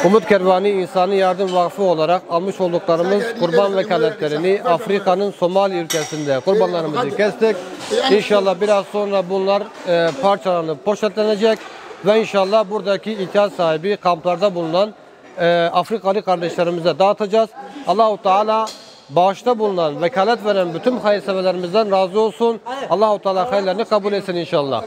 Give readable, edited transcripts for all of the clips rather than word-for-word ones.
Umut Kervanı İnsani Yardım Vakfı olarak almış olduklarımız kurban vekaletlerini Afrika'nın Somali ülkesinde kurbanlarımızı kestik. İnşallah biraz sonra bunlar parçalanıp poşetlenecek ve inşallah buradaki ihtiyaç sahibi kamplarda bulunan Afrikalı kardeşlerimize dağıtacağız. Allahu Teala bağışta bulunan, vekalet veren bütün hayırseverlerimizden razı olsun. Allahu Teala hayırlarını kabul etsin inşallah.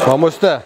Mamuste.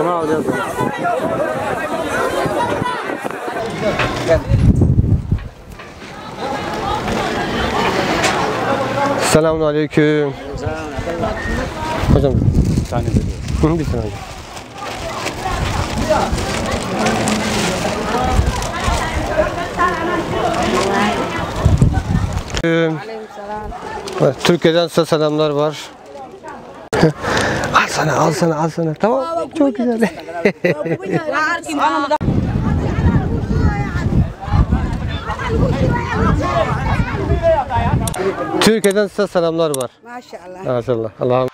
Onu alacağız. Selamun aleyküm. Hocam bir tane veriyorum. Bir tane. Türkiye'den size selamlar var. Al sana. Tamam, çok güzel. Türkiye'den size selamlar var. Maşallah. Maşallah. Allah'ım.